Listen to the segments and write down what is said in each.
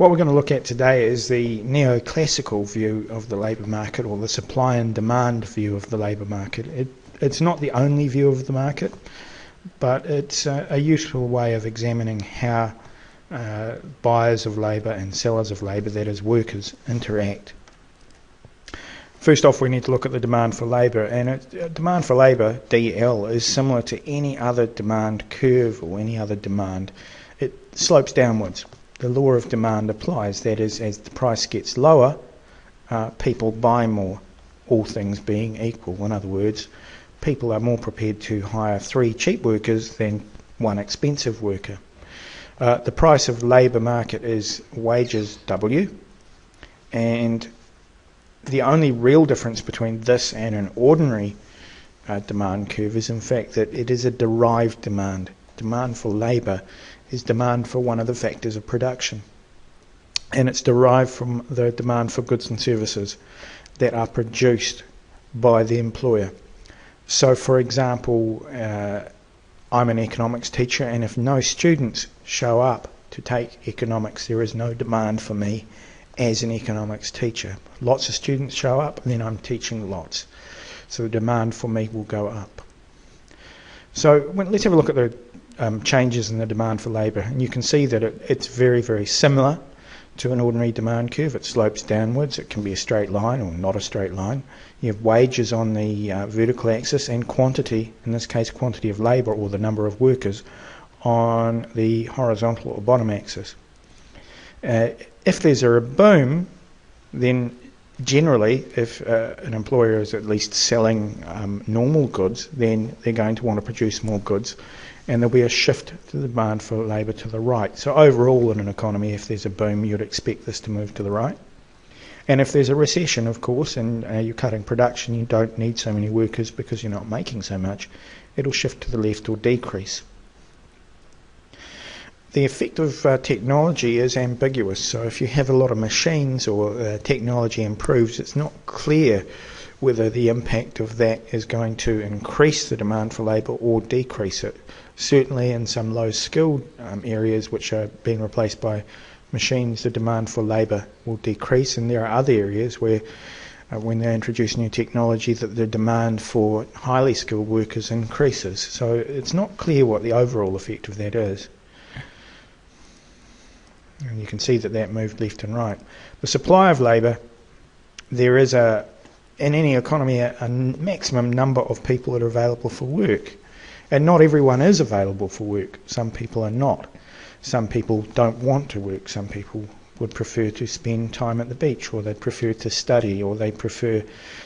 What we're going to look at today is the neoclassical view of the labour market, or the supply and demand view of the labour market. It's not the only view of the market, but it's a useful way of examining how buyers of labour and sellers of labour, that is workers, interact. First off, we need to look at the demand for labour, and demand for labour, DL, is similar to any other demand curve or any other demand. It slopes downwards. The law of demand applies. That is, as the price gets lower, people buy more, all things being equal. In other words, people are more prepared to hire 3 cheap workers than 1 expensive worker. The price of labour market is wages W, and the only real difference between this and an ordinary demand curve is in fact that it is a derived demand. Demand for labour is demand for one of the factors of production, and it's derived from the demand for goods and services that are produced by the employer. So for example, I'm an economics teacher, and if no students show up to take economics, there is no demand for me as an economics teacher. Lots of students show up, and then I'm teaching lots, so the demand for me will go up. So let's have a look at the changes in the demand for labour, and you can see that it's very, very similar to an ordinary demand curve. It slopes downwards. It can be a straight line or not a straight line. You have wages on the vertical axis, and quantity, in this case quantity of labour or the number of workers, on the horizontal or bottom axis. If there's a boom, then generally, if an employer is at least selling normal goods, then they're going to want to produce more goods, and there'll be a shift to the demand for labour to the right. So overall in an economy, if there's a boom, you'd expect this to move to the right. And if there's a recession, of course, and you're cutting production, you don't need so many workers because you're not making so much, it'll shift to the left or decrease. The effect of technology is ambiguous. So if you have a lot of machines or technology improves, it's not clear whether the impact of that is going to increase the demand for labour or decrease it. Certainly in some low-skilled areas which are being replaced by machines, the demand for labour will decrease, and there are other areas where when they introduce new technology that the demand for highly skilled workers increases. So it's not clear what the overall effect of that is. And you can see that moved left and right. The supply of labour, there is in any economy a maximum number of people that are available for work. And not everyone is available for work. Some people are not. Some people don't want to work. Some people would prefer to spend time at the beach, or they'd prefer to study, or they prefer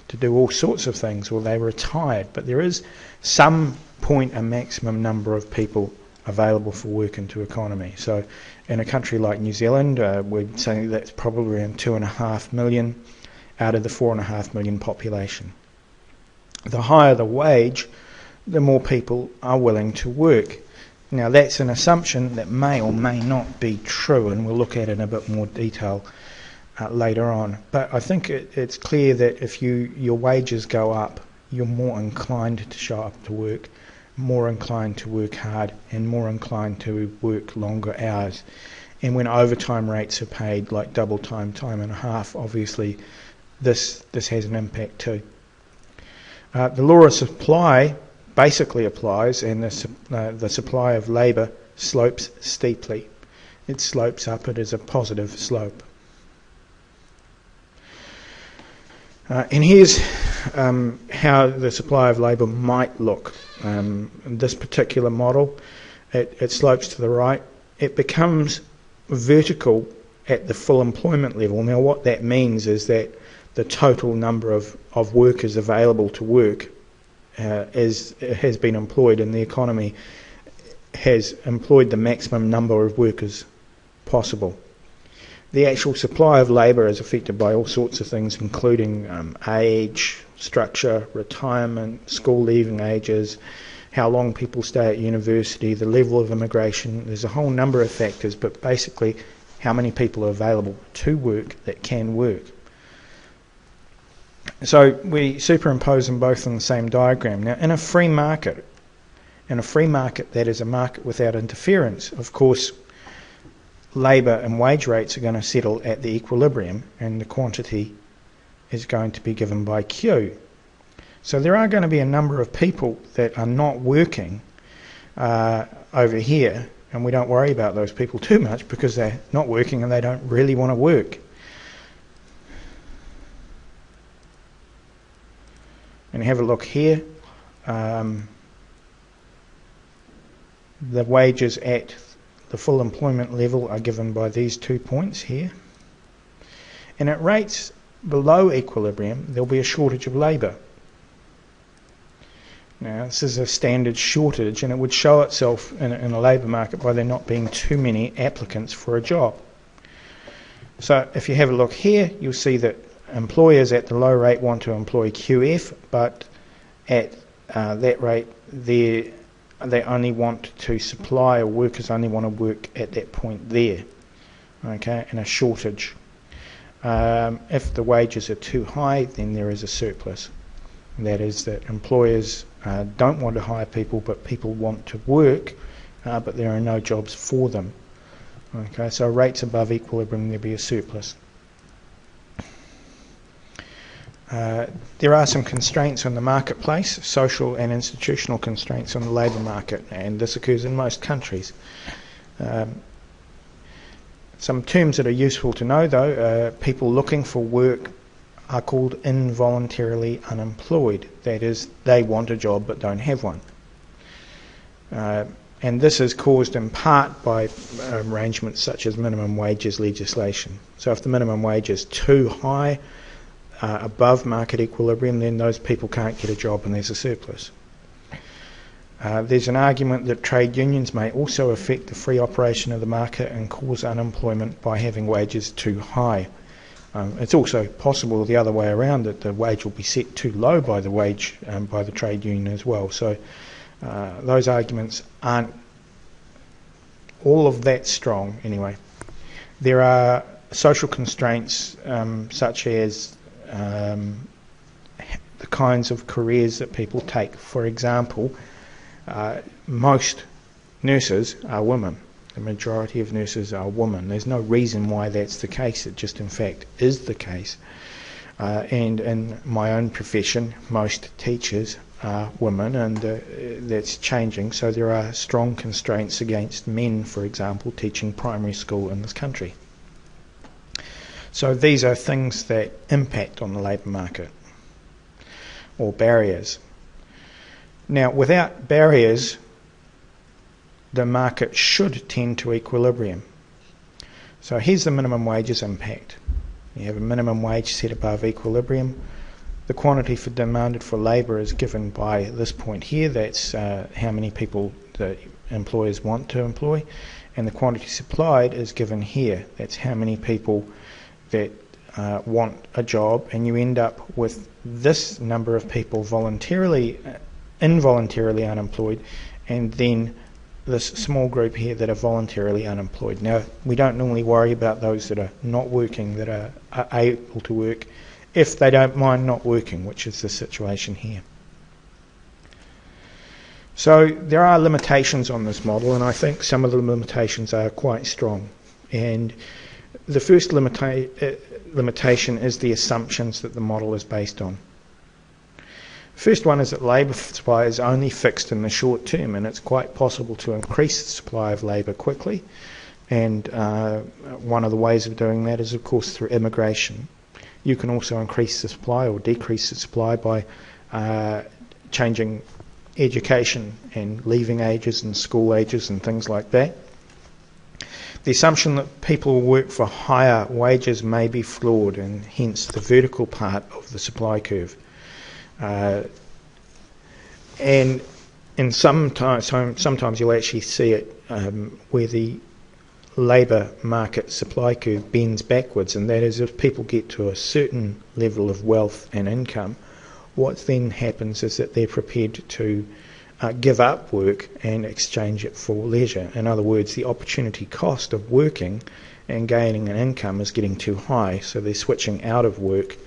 to do all sorts of things, or they're retired. But there is some point a maximum number of people available for work into economy. So in a country like New Zealand, we'd say that's probably around 2.5 million out of the 4.5 million population. The higher the wage, the more people are willing to work. Now that's an assumption that may or may not be true, and we'll look at it in a bit more detail later on. But I think it's clear that if your wages go up, you're more inclined to show up to work, more inclined to work hard, and more inclined to work longer hours. And when overtime rates are paid like double time, time and a half, obviously this has an impact too. The law of supply basically applies, and the supply of labour slopes steeply. It slopes up. It is a positive slope. And here's how the supply of labour might look. In this particular model, it slopes to the right. It becomes vertical at the full employment level. Now what that means is that the total number of workers available to work has been employed, and the economy has employed the maximum number of workers possible. The actual supply of labour is affected by all sorts of things, including age, structure, retirement, school leaving ages, how long people stay at university, the level of immigration. There's a whole number of factors, but basically how many people are available to work that can work. So we superimpose them both on the same diagram. Now in a free market that is a market without interference, of course labour and wage rates are going to settle at the equilibrium, and the quantity is going to be given by Q. So there are going to be a number of people that are not working over here, and we don't worry about those people too much because they're not working and they don't really want to work. And have a look here. The wages at the full employment level are given by these 2 points here. And at rates below equilibrium, there'll be a shortage of labour. Now, this is a standard shortage, and it would show itself in a labour market by there not being too many applicants for a job. So if you have a look here, you'll see that employers at the low rate want to employ QF, but at that rate they only want to supply, or workers only want to work at that point there, okay, and a shortage. If the wages are too high, then there is a surplus. And that is that employers don't want to hire people, but people want to work, but there are no jobs for them. Okay, so rates above equilibrium, there'll be a surplus. There are some constraints on the marketplace, social and institutional constraints on the labour market, and this occurs in most countries. Some terms that are useful to know, though, people looking for work are called involuntarily unemployed. That is, they want a job but don't have one. And this is caused in part by arrangements such as minimum wages legislation. So if the minimum wage is too high, above market equilibrium, then those people can't get a job and there's a surplus. There's an argument that trade unions may also affect the free operation of the market and cause unemployment by having wages too high. It's also possible the other way around, that the wage will be set too low by the trade union as well. So those arguments aren't all of that strong anyway. There are social constraints such as the kinds of careers that people take. For example, most nurses are women. The majority of nurses are women. There's no reason why that's the case. It just in fact is the case. And in my own profession, most teachers are women, and that's changing. So there are strong constraints against men, for example, teaching primary school in this country. So these are things that impact on the labour market, or barriers. Now, without barriers, the market should tend to equilibrium. So here's the minimum wages impact. You have a minimum wage set above equilibrium. The quantity demanded for labour is given by this point here. That's how many people the employers want to employ. And the quantity supplied is given here. That's how many people that want a job, and you end up with this number of people involuntarily unemployed, and then this small group here that are voluntarily unemployed. Now, we don't normally worry about those that are not working, that are able to work, if they don't mind not working, which is the situation here. So there are limitations on this model, and I think some of the limitations are quite strong. And the first limitation is the assumptions that the model is based on. First one is that labour supply is only fixed in the short term, and it's quite possible to increase the supply of labour quickly. And one of the ways of doing that is, of course, through immigration. You can also increase the supply or decrease the supply by changing education and leaving ages and school ages and things like that. The assumption that people will work for higher wages may be flawed, and hence the vertical part of the supply curve. And sometimes you'll actually see it where the labour market supply curve bends backwards, and that is if people get to a certain level of wealth and income, what then happens is that they're prepared to give up work and exchange it for leisure. In other words, the opportunity cost of working and gaining an income is getting too high, so they're switching out of work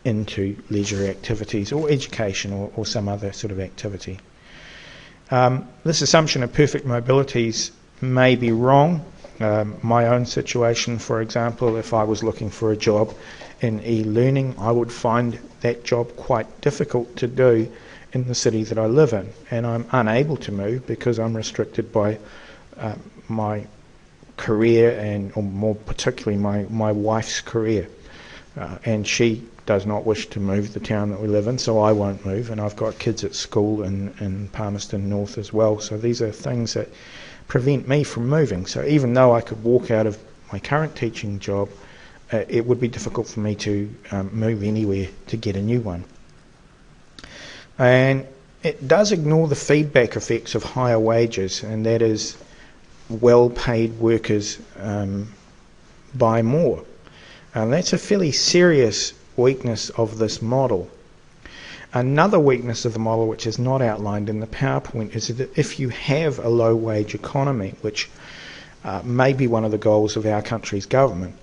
into leisure activities or education or some other sort of activity. This assumption of perfect mobilities may be wrong. My own situation, for example, if I was looking for a job in e-learning, I would find that job quite difficult to do in the city that I live in, and I'm unable to move because I'm restricted by my career, and or more particularly my wife's career, and she does not wish to move the town that we live in, so I won't move, and I've got kids at school in Palmerston North as well, so these are things that prevent me from moving. So even though I could walk out of my current teaching job, it would be difficult for me to move anywhere to get a new one. And it does ignore the feedback effects of higher wages, and that is well-paid workers buy more. And that's a fairly serious weakness of this model. Another weakness of the model, which is not outlined in the PowerPoint, is that if you have a low-wage economy, which may be one of the goals of our country's government,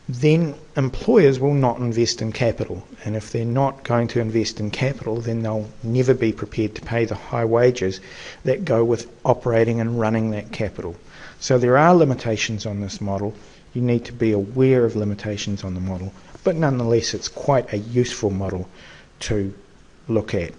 then employers will not invest in capital. And if they're not going to invest in capital, then they'll never be prepared to pay the high wages that go with operating and running that capital. So there are limitations on this model. You need to be aware of limitations on the model, but nonetheless it's quite a useful model to look at.